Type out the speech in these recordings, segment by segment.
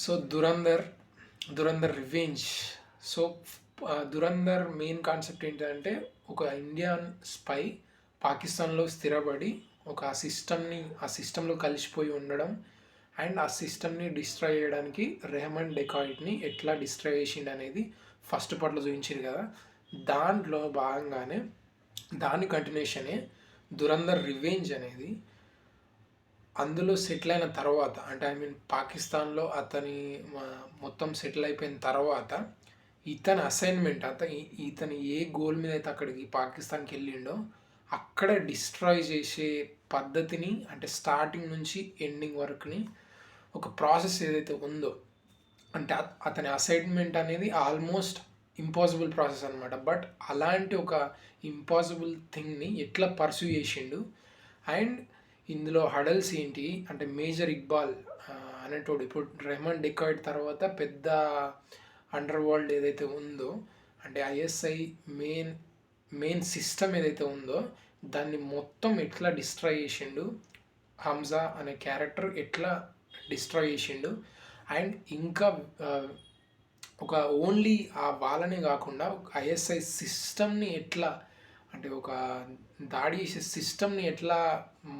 So Dhurandhar revenge. So Dhurandhar main concept ఏంటంటే ఒక Indian spy పాకిస్తాన్లో స్థిరపడి ఒక ఆ సిస్టంలో కలిసిపోయి ఉండడం అండ్ ఆ సిస్టమ్ని డిస్ట్రాయ్ చేయడానికి రెహమాన్ డెకాయిట్ని ఎట్లా డిస్ట్రాయ్ చేసిండు అనేది ఫస్ట్ పార్ట్లో చూపించారు కదా. దాంట్లో భాగంగానే దాని కంటిన్యూషనే దురంధర్ రివెంజ్ అనేది. అందులో సెటిల్ అయిన తర్వాత అంటే పాకిస్తాన్లో అతని మొత్తం సెటిల్ అయిపోయిన తర్వాత ఇతని అసైన్మెంట్ ఇతని ఏ గోల్ మీద అయితే అక్కడికి పాకిస్తాన్కి వెళ్ళిండో అక్కడ డిస్ట్రాయ్ చేసే పద్ధతిని అంటే స్టార్టింగ్ నుంచి ఎండింగ్ వరకుని ఒక ప్రాసెస్ ఏదైతే ఉందో అంటే అతని అసైన్మెంట్ అనేది ఆల్మోస్ట్ ఇంపాసిబుల్ ప్రాసెస్ అనమాట. బట్ అలాంటి ఒక ఇంపాసిబుల్ థింగ్ని ఎట్లా పర్సూ చేసిండు అండ్ ఇందులో హడల్స్ ఏంటి అంటే మేజర్ ఇక్బాల్ అనేటోడు ఇప్పుడు రెహమాన్ డెకాయిడ్ తర్వాత పెద్ద అండర్ వరల్డ్ ఏదైతే ఉందో అంటే ఐఎస్ఐ మెయిన్ సిస్టమ్ ఏదైతే ఉందో దాన్ని మొత్తం ఎట్లా డిస్ట్రాయ్ చేసిండు, హంజా అనే క్యారెక్టర్ ఎట్లా డిస్ట్రాయ్ చేసిండు అండ్ ఇంకా ఒక ఓన్లీ ఆ వాళ్ళనే కాకుండా ఐఎస్ఐ సిస్టమ్ని ఎట్లా అంటే ఒక దాడి చేసే సిస్టమ్ని ఎట్లా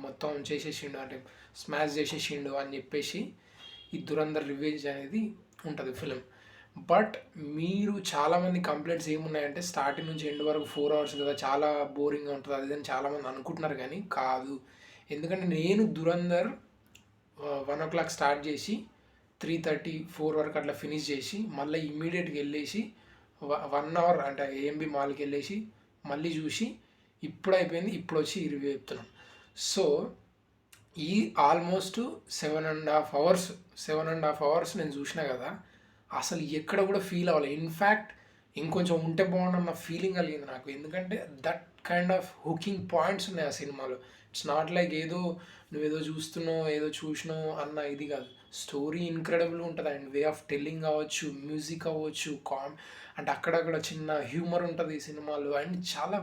మొత్తం చేసేసిండు అంటే స్మాష్ చేసేసిండు అని చెప్పేసి ఈ దురంధర్ రివెంజ్ అనేది ఉంటుంది ఫిలిం. బట్ మీరు చాలామంది కంప్లైంట్స్ ఏమున్నాయంటే స్టార్టింగ్ నుంచి ఎండ్ వరకు 4 hours కదా చాలా బోరింగ్గా ఉంటుంది అది అని చాలామంది అనుకుంటున్నారు కానీ కాదు. ఎందుకంటే నేను దురంధర్ 1 o'clock స్టార్ట్ చేసి 3:30 4 వరకు అట్లా ఫినిష్ చేసి మళ్ళీ ఇమ్మీడియట్గా వెళ్ళేసి 1 hour అంటే ఏఎంబి మాల్కి వెళ్ళేసి మళ్ళీ చూసి ఇప్పుడు అయిపోయింది, ఇప్పుడు వచ్చి రివ్యూ చెప్తున్నాం. సో ఈ ఆల్మోస్ట్ 7.5 hours నేను చూసినా కదా అసలు ఎక్కడ కూడా ఫీల్ అవ్వాలి. ఇన్ఫ్యాక్ట్ ఇంకొంచెం ఉంటే బాగుండన్న ఫీలింగ్ కలిగింది నాకు. ఎందుకంటే that kind of hooking points ఉన్నాయి ఆ సినిమాలో. ఇట్స్ నాట్ లైక్ నువ్వేదో చూస్తున్నావు ఏదో చూసినావు అన్న ఇది కాదు. స్టోరీ ఇన్క్రెడిబుల్ ఉంటుంది అండ్ వే ఆఫ్ టెల్లింగ్ అవ్వచ్చు, మ్యూజిక్ అవ్వచ్చు, అంటే అక్కడక్కడ చిన్న హ్యూమర్ ఉంటుంది ఈ సినిమాలో అండ్ చాలా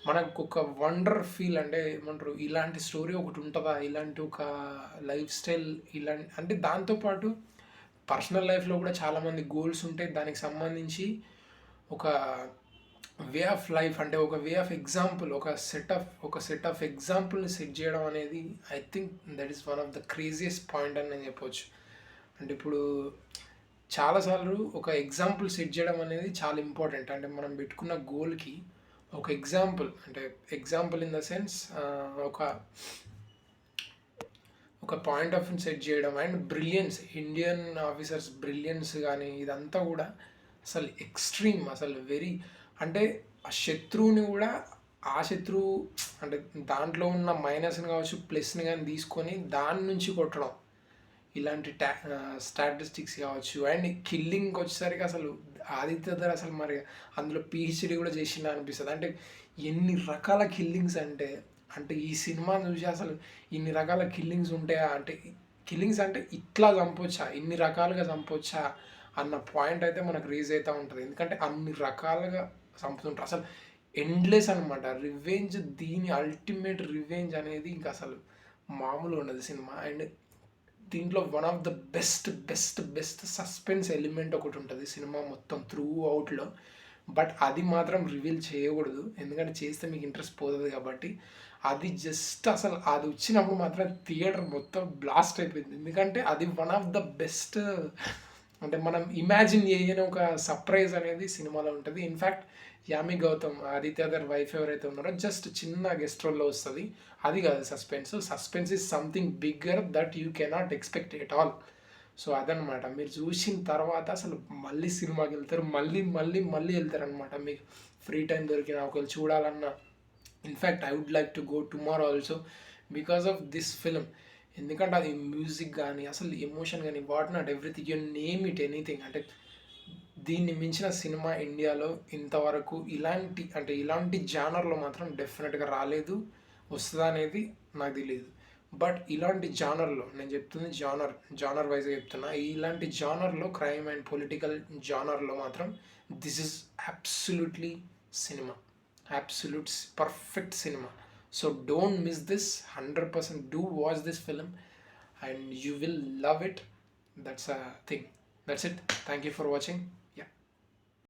మనకు ఒక వండర్ ఫీల్ అంటే ఏమంటారు ఇలాంటి స్టోరీ ఒకటి ఉంటుందా, ఇలాంటి ఒక లైఫ్ స్టైల్ ఇలాంటి అంటే దాంతోపాటు పర్సనల్ లైఫ్లో కూడా చాలామంది గోల్స్ ఉంటాయి దానికి సంబంధించి ఒక వే ఆఫ్ లైఫ్ అంటే ఒక వే ఆఫ్ ఎగ్జాంపుల్ ఒక సెట్ ఆఫ్ ఎగ్జాంపుల్ని సెట్ చేయడం అనేది I think that is one of the craziest point అని నేను చెప్పవచ్చు. అంటే ఇప్పుడు చాలాసార్లు ఒక ఎగ్జాంపుల్ సెట్ చేయడం అనేది చాలా ఇంపార్టెంట్. అంటే మనం పెట్టుకున్న గోల్కి ఒక ఎగ్జాంపుల్ ఇన్ ద సెన్స్ ఒక పాయింట్ ఆఫ్ సెట్ చేయడం and brilliance Indian officers brilliance కానీ ఇదంతా కూడా అసలు ఎక్స్ట్రీమ్ అసలు వెరీ అంటే ఆ శత్రువుని కూడా ఆ శత్రువు అంటే దాంట్లో ఉన్న మైనస్ని కావచ్చు ప్లస్ని కానీ తీసుకొని దాని నుంచి కొట్టడం ఇలాంటి స్టాటిస్టిక్స్ కావచ్చు అండ్ కిల్లింగ్కి వచ్చేసరికి అసలు ఆదిత్య ధర్ అసలు మరి అందులో పిహెచ్డి కూడా చేసిండ అనిపిస్తుంది. అంటే ఎన్ని రకాల కిల్లింగ్స్ అంటే అంటే ఈ సినిమాని చూసి అసలు ఇన్ని రకాల కిల్లింగ్స్ ఉంటాయా అంటే కిల్లింగ్స్ అంటే ఇట్లా చంపొచ్చా ఇన్ని రకాలుగా చంపొచ్చా అన్న పాయింట్ అయితే మనకు రీజ్ అవుతూ ఉంటుంది. ఎందుకంటే అన్ని రకాలుగా చంపుతుంటారు అసలు ఎండ్లెస్ అనమాట రివెంజ్. దీని అల్టిమేట్ రివెంజ్ అనేది ఇంకా అసలు మామూలు ఉండదు సినిమా. అండ్ దీంట్లో one of the best suspense element ఒకటి ఉంటుంది సినిమా మొత్తం త్రూ అవుట్లో. బట్ అది మాత్రం రివీల్ చేయకూడదు ఎందుకంటే చేస్తే మీకు ఇంట్రెస్ట్ పోతుంది కాబట్టి. అది జస్ట్ అసలు అది వచ్చినప్పుడు మాత్రం థియేటర్ మొత్తం బ్లాస్ట్ అయిపోయింది. ఎందుకంటే అది వన్ ఆఫ్ ద బెస్ట్ అంటే మనం ఇమాజిన్ చేయని ఒక సర్ప్రైజ్ అనేది సినిమాలో ఉంటుంది. ఇన్ఫ్యాక్ట్ యామి గౌతమ్ ఆదిత్య గారి వైఫ్ ఎవరైతే ఉన్నారో జస్ట్ చిన్న గెస్ట్ రోల్లో వస్తుంది. అది కాదు suspense is something bigger that you cannot expect at all. So అదనమాట మీరు చూసిన తర్వాత అసలు మళ్ళీ సినిమాకి వెళ్తారు, మళ్ళీ వెళ్తారు అనమాట. మీకు ఫ్రీ టైం దొరికిన ఒకవేళ చూడాలన్నా. In fact I would like to go tomorrow also because of this film. ఎందుకంటే అది మ్యూజిక్ కానీ అసలు ఎమోషన్ కానీ what not everything you name it anything. అంటే దీన్ని మించిన సినిమా ఇండియాలో ఇంతవరకు ఇలాంటి జానర్లో మాత్రం డెఫినెట్గా రాలేదు, వస్తుందా అనేది నాకు తెలియదు. బట్ ఇలాంటి జానర్లో నేను చెప్తుంది జానర్ వైజ్గా చెప్తున్నా. ఇలాంటి జానర్లో క్రైమ్ అండ్ పొలిటికల్ జానర్లో మాత్రం this is absolutely cinema, absolute perfect cinema. So don't miss this. 100% do watch this film and you will love it. That's a thing. That's it. Thank you for watching.